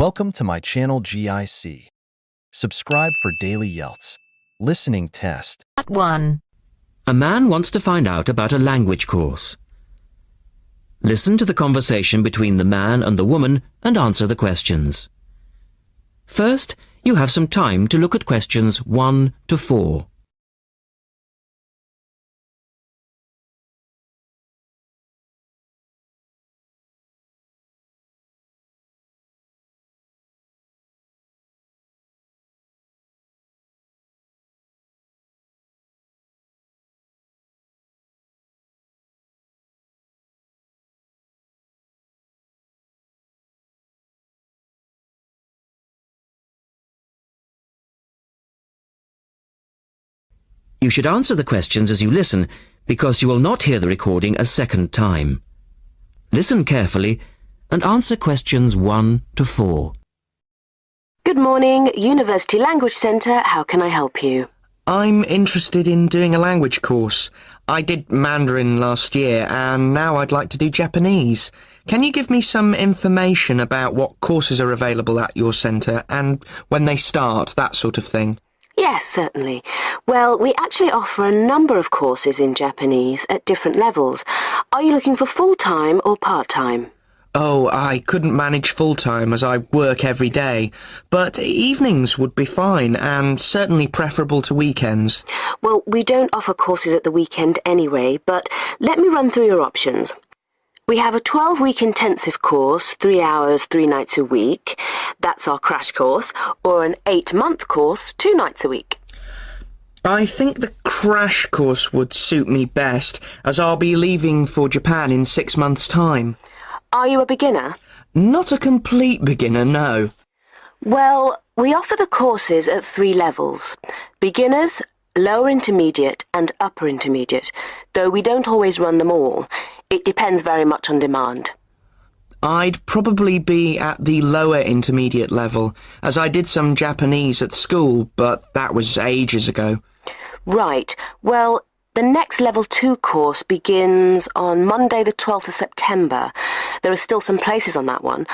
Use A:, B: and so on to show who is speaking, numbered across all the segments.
A: Welcome to my channel GIC. Subscribe for daily IELTS listening test.
B: Part 1.
C: A man wants to find out about a language course. Listen to the conversation between the man and the woman and answer the questions. First, you have some time to look at questions 1 to 4. You should answer the questions as you listen, because you will not hear the recording a second time. Listen carefully and answer questions 1 to 4.
D: Good morning, University Language Centre. How can I help you?
E: I'm interested in doing a language course. I did Mandarin last year and now I'd like to do Japanese. Can you give me some information about what courses are available at your centre and when they start, that sort of thing?
D: Yes, certainly. Well, we actually offer a number of courses in Japanese at different levels. Are you looking for full-time or part-time?
E: Oh, I couldn't manage full-time as I work every day, but evenings would be fine and certainly preferable to weekends.
D: Well, we don't offer courses at the weekend anyway, but let me run through your options. We have a 12-week intensive course, 3 hours, 3 nights a week. That's our crash course, or an 8-month course, 2 nights a week.
E: I think the crash course would suit me best, as I'll be leaving for Japan in 6 months' time.
D: Are you a beginner?
E: Not a complete beginner, no.
D: Well, we offer the courses at 3 levels. Beginners, lower intermediate and upper intermediate, though we don't always run them all. It depends very much on demand.
E: I'd probably be at the lower intermediate level, as I did some Japanese at school, but that was ages ago.
D: Right. Well, the next level 2 course begins on Monday the 12th of September. There are still some places on that one.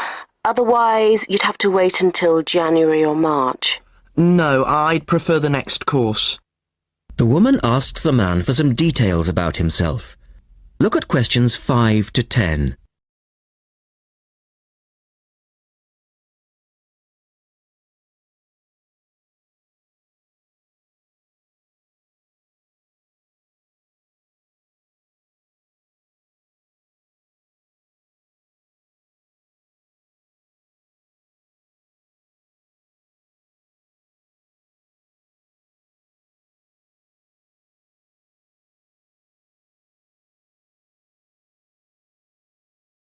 D: Otherwise, you'd have to wait until January or March.
E: No, I'd prefer the next course.
C: The woman asks the man for some details about himself. Look at questions 5 to 10.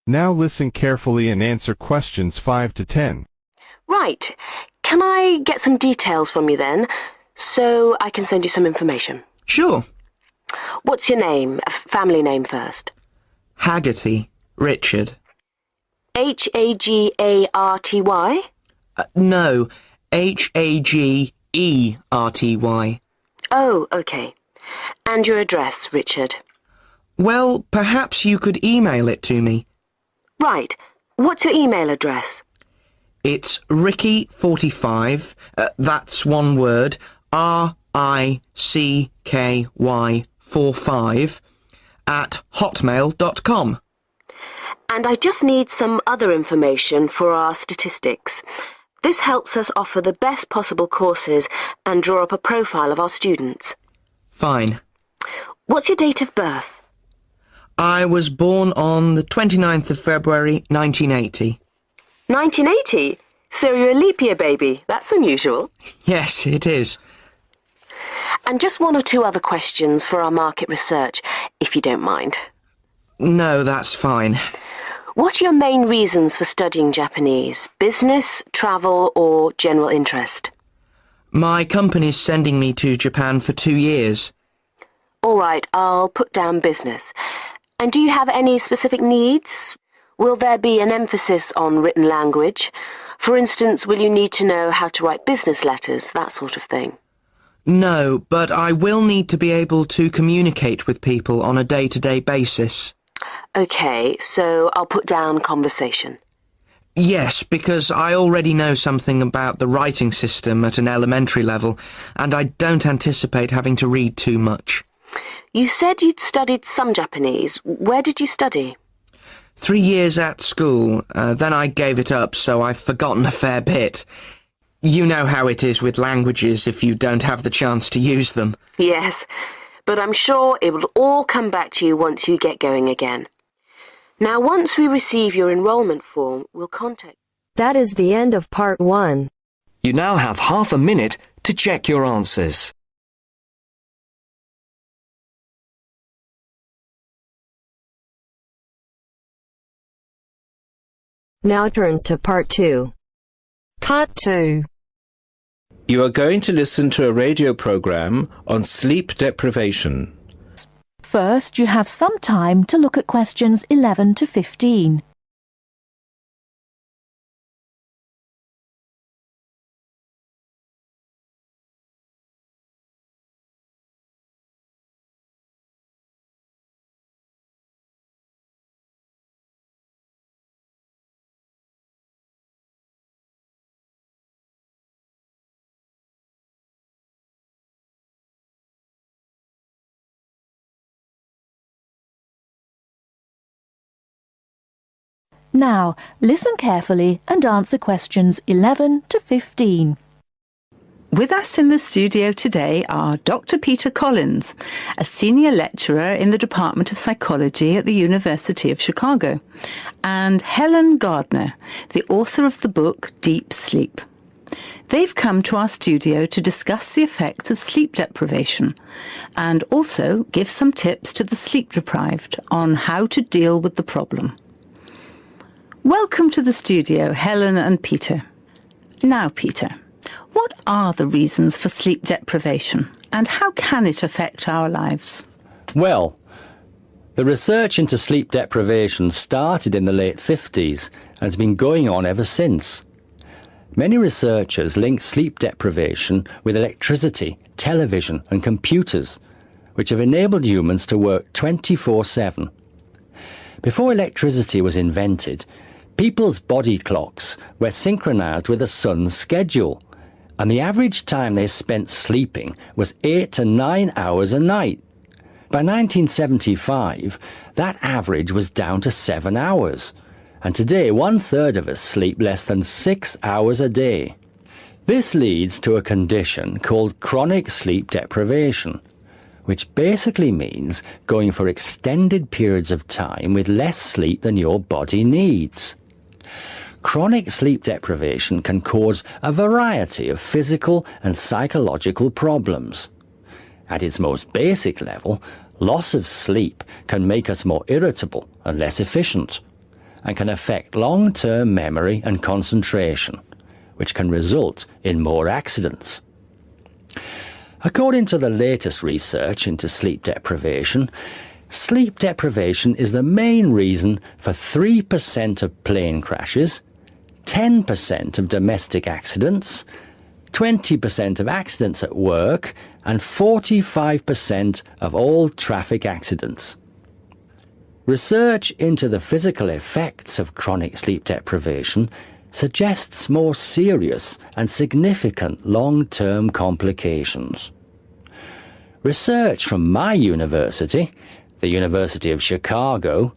F: Now listen carefully and answer questions 5 to 10.
D: Right. Can I get some details from you then, so I can send you some information?
E: Sure.
D: What's your name? Family name first.
E: Haggerty, Richard.
D: Hagarty?
E: No, Hagerty.
D: Oh, okay. And your address, Richard?
E: Well, perhaps you could email it to me.
D: Right. What's your email address?
E: It's Ricky45, that's one word, RICKY45, at hotmail.com.
D: And I just need some other information for our statistics. This helps us offer the best possible courses and draw up a profile of our students.
E: Fine.
D: What's your date of birth?
E: I was born on the 29th of February, 1980.
D: 1980? So you're a leap year baby. That's unusual.
E: Yes, it is.
D: And just 1 or 2 other questions for our market research, if you don't mind.
E: No, that's fine.
D: What are your main reasons for studying Japanese? Business, travel, or general interest?
E: My company's sending me to Japan for 2 years.
D: All right, I'll put down business. And do you have any specific needs? Will there be an emphasis on written language? For instance, will you need to know how to write business letters, that sort of thing?
E: No, but I will need to be able to communicate with people on a day-to-day basis.
D: Okay, so I'll put down conversation.
E: Yes, because I already know something about the writing system at an elementary level, and I don't anticipate having to read too much.
D: You said you'd studied some Japanese. Where did you study?
E: 3 years at school, then I gave it up, so I've forgotten a fair bit. You know how it is with languages if you don't have the chance to use them.
D: Yes, but I'm sure it will all come back to you once you get going again. Now, once we receive your enrolment form, we'll contact...
B: That is the end of part 1.
G: You now have half a minute to check your answers.
B: Now turns to part 2. Part 2.
H: You are going to listen to a radio program on sleep deprivation.
I: First, you have some time to look at questions 11 to 15. Now, listen carefully and answer questions 11 to 15.
J: With us in the studio today are Dr. Peter Collins, a senior lecturer in the Department of Psychology at the University of Chicago, and Helen Gardner, the author of the book Deep Sleep. They've come to our studio to discuss the effects of sleep deprivation and also give some tips to the sleep deprived on how to deal with the problem. Welcome to the studio, Helen and Peter. Now, Peter, what are the reasons for sleep deprivation and how can it affect our lives?
K: Well, the research into sleep deprivation started in the late 50s and has been going on ever since. Many researchers link sleep deprivation with electricity, television and computers, which have enabled humans to work 24/7. Before electricity was invented, people's body clocks were synchronized with the sun's schedule, and the average time they spent sleeping was 8 to 9 hours a night. By 1975, that average was down to 7 hours, and today 1/3 of us sleep less than 6 hours a day. This leads to a condition called chronic sleep deprivation, which basically means going for extended periods of time with less sleep than your body needs. Chronic sleep deprivation can cause a variety of physical and psychological problems. At its most basic level, loss of sleep can make us more irritable and less efficient, and can affect long-term memory and concentration, which can result in more accidents. According to the latest research into sleep deprivation is the main reason for 3% of plane crashes, 10% of domestic accidents, 20% of accidents at work, and 45% of all traffic accidents. Research into the physical effects of chronic sleep deprivation suggests more serious and significant long-term complications. Research from my university, the University of Chicago,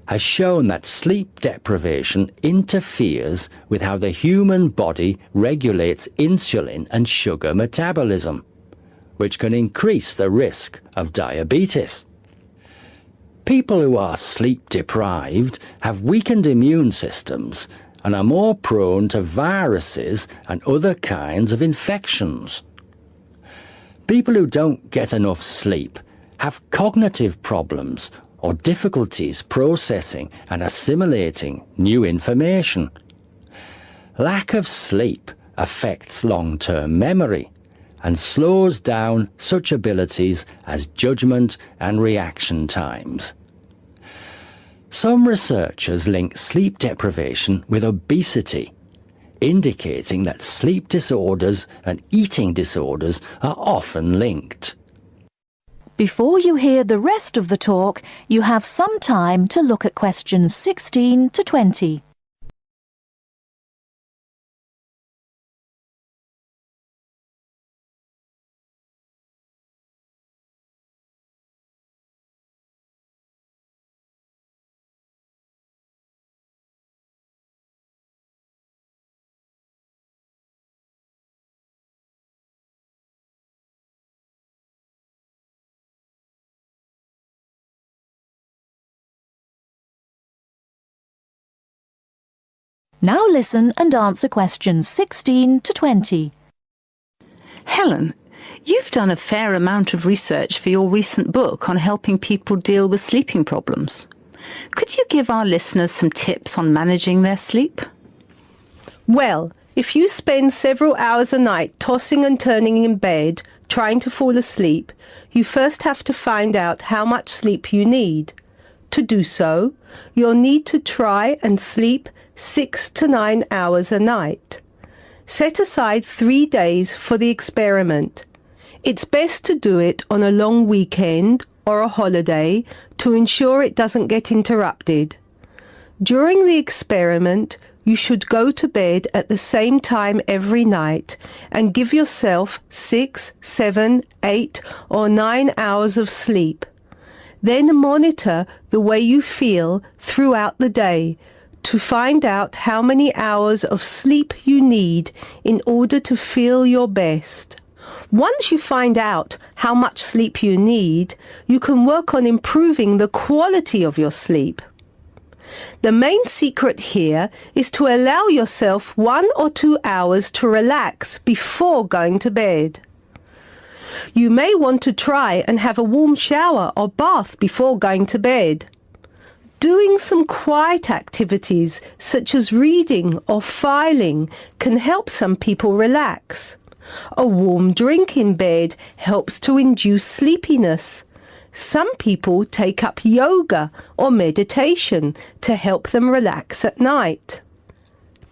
K: has shown that sleep deprivation interferes with how the human body regulates insulin and sugar metabolism, which can increase the risk of diabetes. People who are sleep deprived have weakened immune systems and are more prone to viruses and other kinds of infections. People who don't get enough sleep have cognitive problems or difficulties processing and assimilating new information. Lack of sleep affects long-term memory and slows down such abilities as judgment and reaction times. Some researchers link sleep deprivation with obesity, indicating that sleep disorders and eating disorders are often linked.
I: Before you hear the rest of the talk, you have some time to look at questions 16 to 20. Now listen and answer questions 16 to 20.
J: Helen, you've done a fair amount of research for your recent book on helping people deal with sleeping problems. Could you give our listeners some tips on managing their sleep?
L: Well, if you spend several hours a night tossing and turning in bed, trying to fall asleep, you first have to find out how much sleep you need. To do so, you'll need to try and sleep 6 to 9 hours a night. Set aside 3 days for the experiment. It's best to do it on a long weekend or a holiday to ensure it doesn't get interrupted. During the experiment, you should go to bed at the same time every night and give yourself 6, 7, 8 or 9 hours of sleep. Then monitor the way you feel throughout the day to find out how many hours of sleep you need in order to feel your best. Once you find out how much sleep you need, you can work on improving the quality of your sleep. The main secret here is to allow yourself 1 or 2 hours to relax before going to bed. You may want to try and have a warm shower or bath before going to bed. Doing some quiet activities such as reading or filing can help some people relax. A warm drink in bed helps to induce sleepiness. Some people take up yoga or meditation to help them relax at night.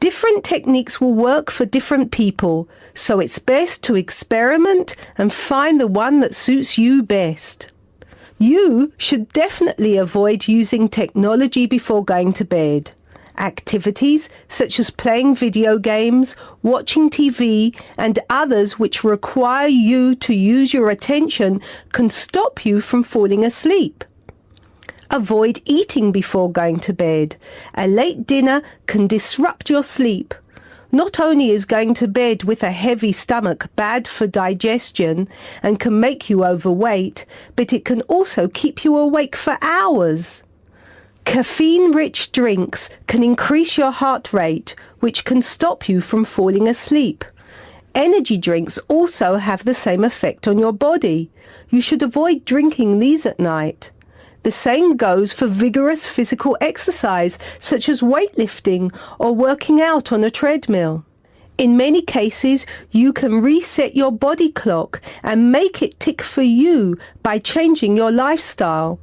L: Different techniques will work for different people, so it's best to experiment and find the one that suits you best. You should definitely avoid using technology before going to bed. Activities such as playing video games, watching TV, and others which require you to use your attention can stop you from falling asleep. Avoid eating before going to bed. A late dinner can disrupt your sleep. Not only is going to bed with a heavy stomach bad for digestion and can make you overweight, but it can also keep you awake for hours. Caffeine-rich drinks can increase your heart rate, which can stop you from falling asleep. Energy drinks also have the same effect on your body. You should avoid drinking these at night. The same goes for vigorous physical exercise, such as weightlifting or working out on a treadmill. In many cases, you can reset your body clock and make it tick for you by changing your lifestyle.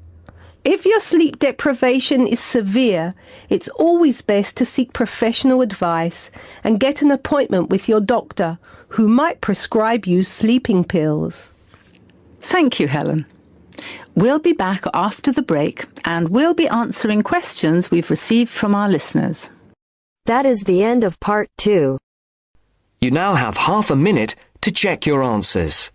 L: If your sleep deprivation is severe, it's always best to seek professional advice and get an appointment with your doctor, who might prescribe you sleeping pills.
J: Thank you, Helen. We'll be back after the break and we'll be answering questions we've received from our listeners.
B: That is the end of part 2.
G: You now have half a minute to check your answers.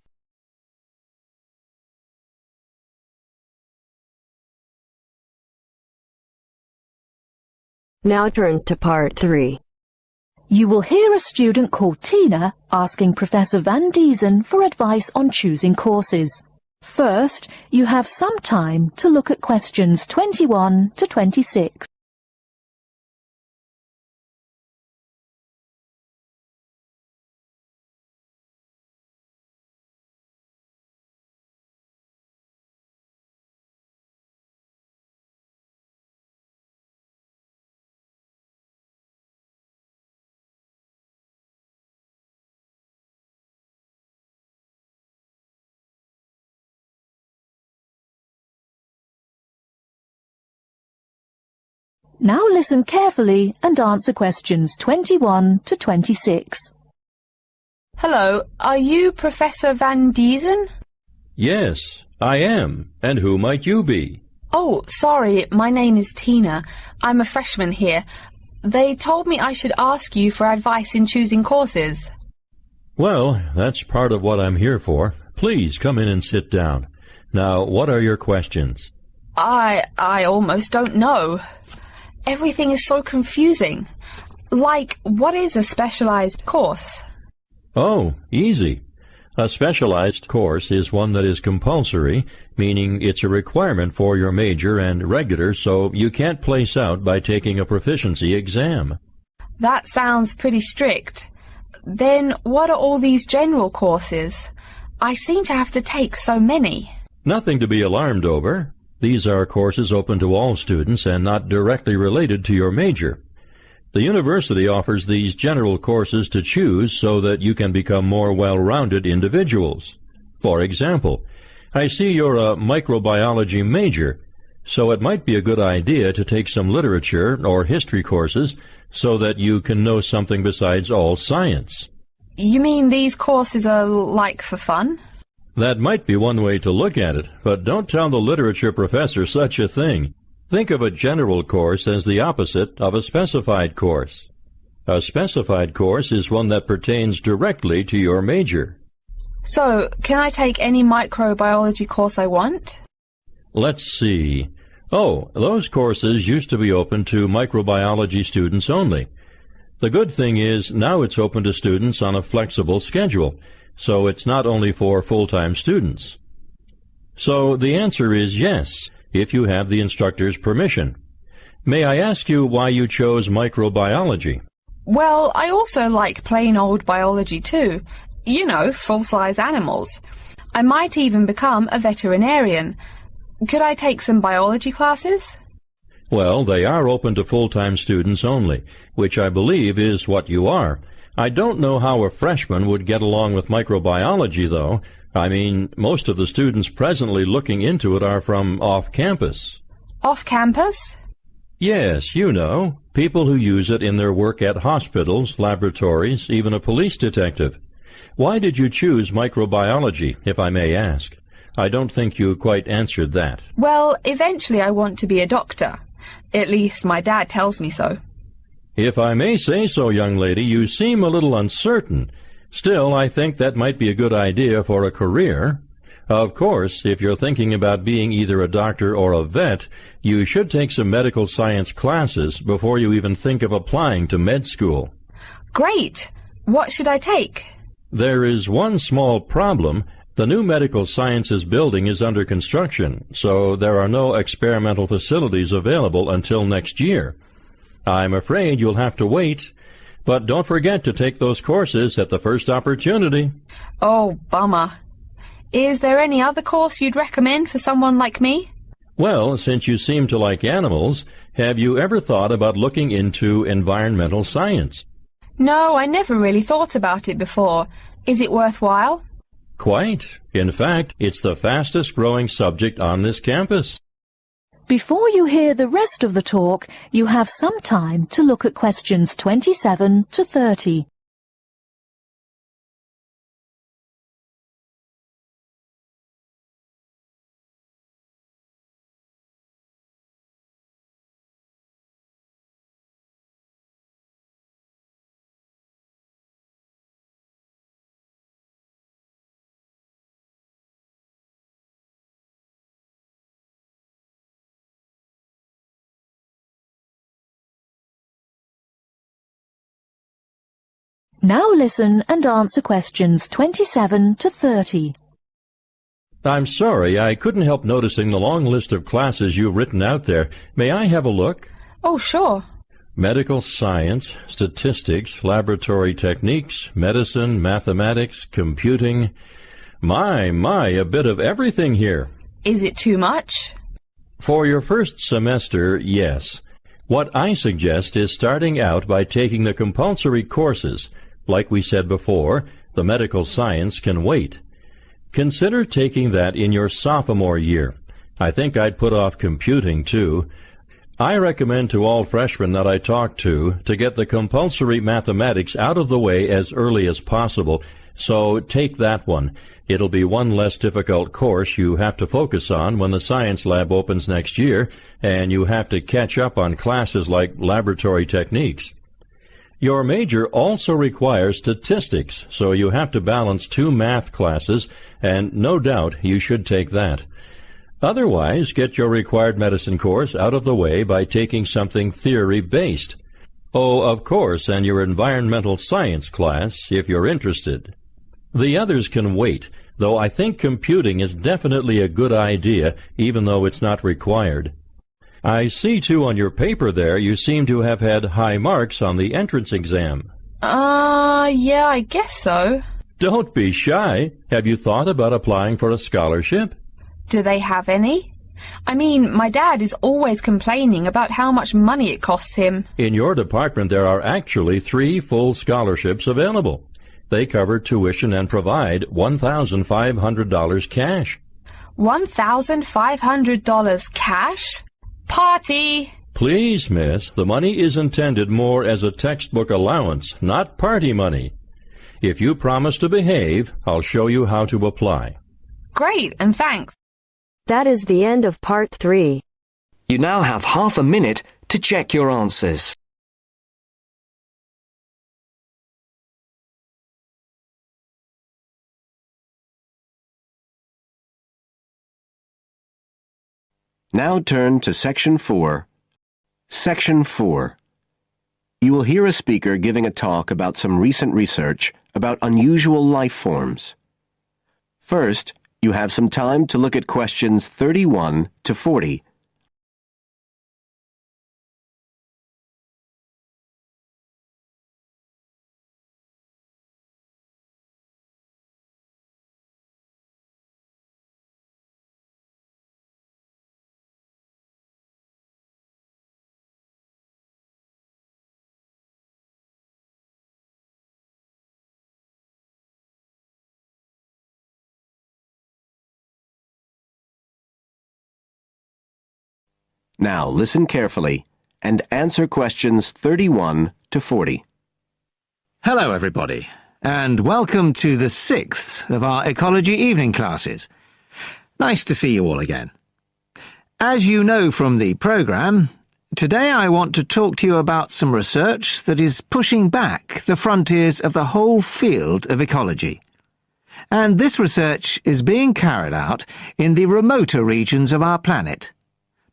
B: Now turns to part 3.
I: You will hear a student called Tina asking Professor Van Diesen for advice on choosing courses. First, you have some time to look at questions 21 to 26. Now listen carefully and answer questions 21 to 26.
M: Hello, are you Professor Van Diesen?
N: Yes, I am. And who might you be?
M: Oh, sorry, my name is Tina. I'm a freshman here. They told me I should ask you for advice in choosing courses.
N: Well, that's part of what I'm here for. Please come in and sit down. Now, what are your questions?
M: I almost don't know. Everything is so confusing. Like, what is a specialized course?
N: Oh, easy. A specialized course is one that is compulsory, meaning it's a requirement for your major and regular, so you can't place out by taking a proficiency exam.
M: That sounds pretty strict. Then what are all these general courses? I seem to have to take so many.
N: Nothing to be alarmed over. These are courses open to all students and not directly related to your major. The university offers these general courses to choose so that you can become more well-rounded individuals. For example, I see you're a microbiology major, so it might be a good idea to take some literature or history courses so that you can know something besides all science.
M: You mean these courses are like for fun?
N: That might be one way to look at it, but don't tell the literature professor such a thing. Think of a general course as the opposite of a specified course. A specified course is one that pertains directly to your major.
M: So, can I take any microbiology course I want?
N: Let's see. Oh, those courses used to be open to microbiology students only. The good thing is now it's open to students on a flexible schedule, so it's not only for full-time students. So the answer is yes, if you have the instructor's permission. May I ask you why you chose microbiology?
M: Well, I also like plain old biology too. You know, full-size animals. I might even become a veterinarian. Could I take some biology classes?
N: Well, they are open to full-time students only, which I believe is what you are. I don't know how a freshman would get along with microbiology, though. I mean, most of the students presently looking into it are from off-campus.
M: Off-campus?
N: Yes, you know, people who use it in their work at hospitals, laboratories, even a police detective. Why did you choose microbiology, if I may ask? I don't think you quite answered that.
M: Well, eventually I want to be a doctor. At least my dad tells me so.
N: If I may say so, young lady, you seem a little uncertain. Still, I think that might be a good idea for a career. Of course, if you're thinking about being either a doctor or a vet, you should take some medical science classes before you even think of applying to med school.
M: Great! What should I take?
N: There is one small problem. The new medical sciences building is under construction, so there are no experimental facilities available until next year. I'm afraid you'll have to wait, but don't forget to take those courses at the first opportunity.
M: Oh, bummer. Is there any other course you'd recommend for someone like me?
N: Well, since you seem to like animals, have you ever thought about looking into environmental science?
M: No, I never really thought about it before. Is it worthwhile?
N: Quite. In fact, it's the fastest growing subject on this campus.
I: Before you hear the rest of the talk, you have some time to look at questions 27 to 30. Now listen and answer questions 27 to 30.
N: I'm sorry, I couldn't help noticing the long list of classes you've written out there. May I have a look?
M: Oh, sure.
N: Medical science, statistics, laboratory techniques, medicine, mathematics, computing. My, a bit of everything here.
M: Is it too much?
N: For your first semester, yes. What I suggest is starting out by taking the compulsory courses. Like we said before, the medical science can wait. Consider taking that in your sophomore year. I think I'd put off computing, too. I recommend to all freshmen that I talk to get the compulsory mathematics out of the way as early as possible, so take that one. It'll be one less difficult course you have to focus on when the science lab opens next year, and you have to catch up on classes like laboratory techniques. Your major also requires statistics, so you have to balance 2 math classes, and no doubt you should take that. Otherwise, get your required medicine course out of the way by taking something theory-based. Oh, of course, and your environmental science class, if you're interested. The others can wait, though I think computing is definitely a good idea, even though it's not required. I see, too, on your paper there you seem to have had high marks on the entrance exam.
M: Yeah, I guess so.
N: Don't be shy. Have you thought about applying for a scholarship?
M: Do they have any? I mean, my dad is always complaining about how much money it costs him.
N: In your department there are actually 3 full scholarships available. They cover tuition and provide $1,500 cash.
M: $1,500 cash? Party!
N: Please, miss, the money is intended more as a textbook allowance, not party money. If you promise to behave, I'll show you how to apply.
M: Great, and thanks.
B: That is the end of part 3.
G: You now have half a minute to check your answers.
O: Now turn to Section 4. Section 4. You will hear a speaker giving a talk about some recent research about unusual life forms. First, you have some time to look at questions 31 to 40. Now listen carefully and answer questions 31 to 40.
P: Hello everybody, and welcome to the 6th of our ecology evening classes. Nice to see you all again. As you know from the programme, today I want to talk to you about some research that is pushing back the frontiers of the whole field of ecology. And this research is being carried out in the remoter regions of our planet.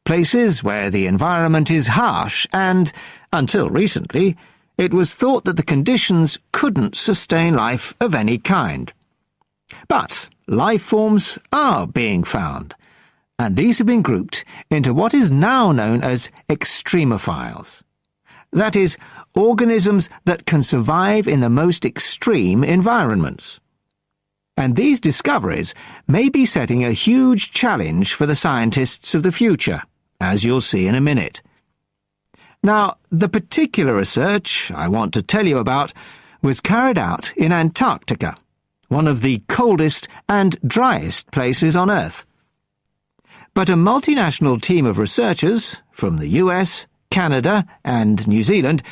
P: Places where the environment is harsh and, until recently, it was thought that the conditions couldn't sustain life of any kind. But life forms are being found, and these have been grouped into what is now known as extremophiles. That is, organisms that can survive in the most extreme environments. And these discoveries may be setting a huge challenge for the scientists of the future, as you'll see in a minute. Now, the particular research I want to tell you about was carried out in Antarctica, one of the coldest and driest places on Earth. But a multinational team of researchers from the US, Canada, and New Zealand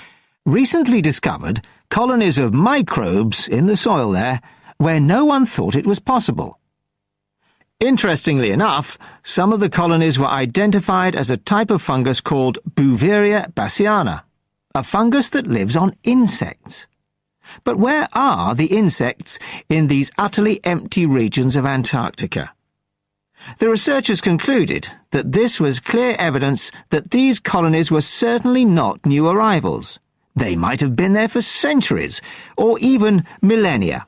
P: recently discovered colonies of microbes in the soil there where no one thought it was possible. Interestingly enough, some of the colonies were identified as a type of fungus called Bouveria bassiana, a fungus that lives on insects. But where are the insects in these utterly empty regions of Antarctica? The researchers concluded that this was clear evidence that these colonies were certainly not new arrivals. They might have been there for centuries, or even millennia,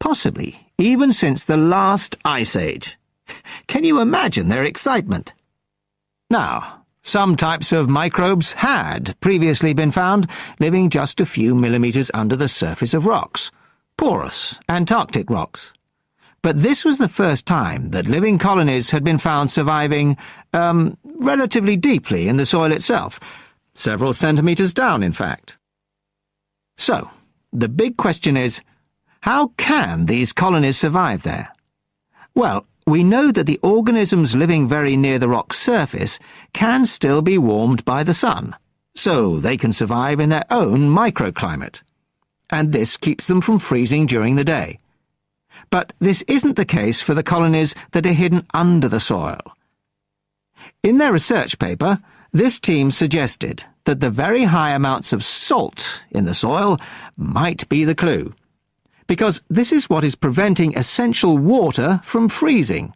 P: possibly even since the last ice age. Can you imagine their excitement? Now, some types of microbes had previously been found living just a few millimeters under the surface of rocks, porous Antarctic rocks. But this was the first time that living colonies had been found surviving, relatively deeply in the soil itself, several centimeters down, in fact. So, the big question is, how can these colonies survive there? Well, we know that the organisms living very near the rock's surface can still be warmed by the sun, so they can survive in their own microclimate. And this keeps them from freezing during the day. But this isn't the case for the colonies that are hidden under the soil. In their research paper, this team suggested that the very high amounts of salt in the soil might be the clue, because this is what is preventing essential water from freezing.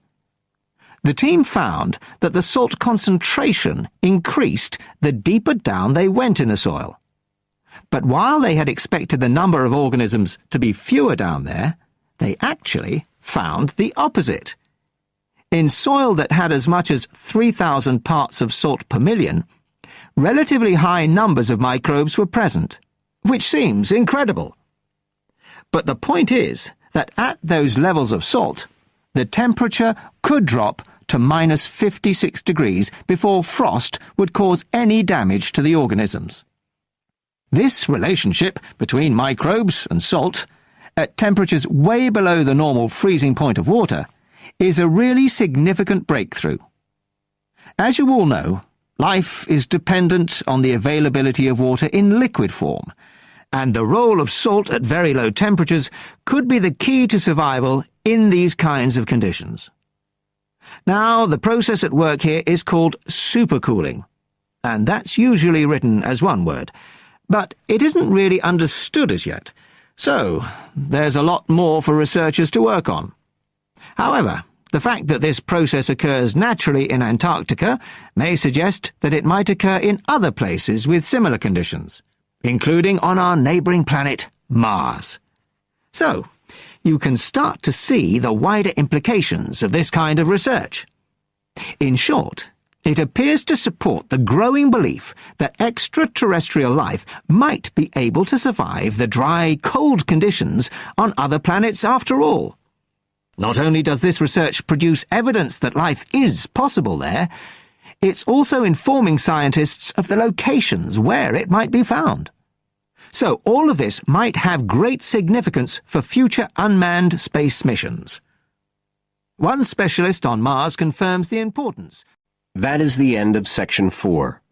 P: The team found that the salt concentration increased the deeper down they went in the soil. But while they had expected the number of organisms to be fewer down there, they actually found the opposite. In soil that had as much as 3,000 parts of salt per million, relatively high numbers of microbes were present, which seems incredible. But the point is that at those levels of salt, the temperature could drop to minus 56 degrees before frost would cause any damage to the organisms. This relationship between microbes and salt, at temperatures way below the normal freezing point of water, is a really significant breakthrough. As you all know, life is dependent on the availability of water in liquid form, and the role of salt at very low temperatures could be the key to survival in these kinds of conditions. Now, the process at work here is called supercooling, and that's usually written as one word, but it isn't really understood as yet, so there's a lot more for researchers to work on. However, the fact that this process occurs naturally in Antarctica may suggest that it might occur in other places with similar conditions, including on our neighbouring planet, Mars. So, you can start to see the wider implications of this kind of research. In short, it appears to support the growing belief that extraterrestrial life might be able to survive the dry, cold conditions on other planets after all. Not only does this research produce evidence that life is possible there, it's also informing scientists of the locations where it might be found. So all of this might have great significance for future unmanned space missions. One specialist on Mars confirms the importance.
O: That is the end of section 4.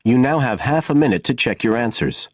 O: You now have half a minute to check your answers.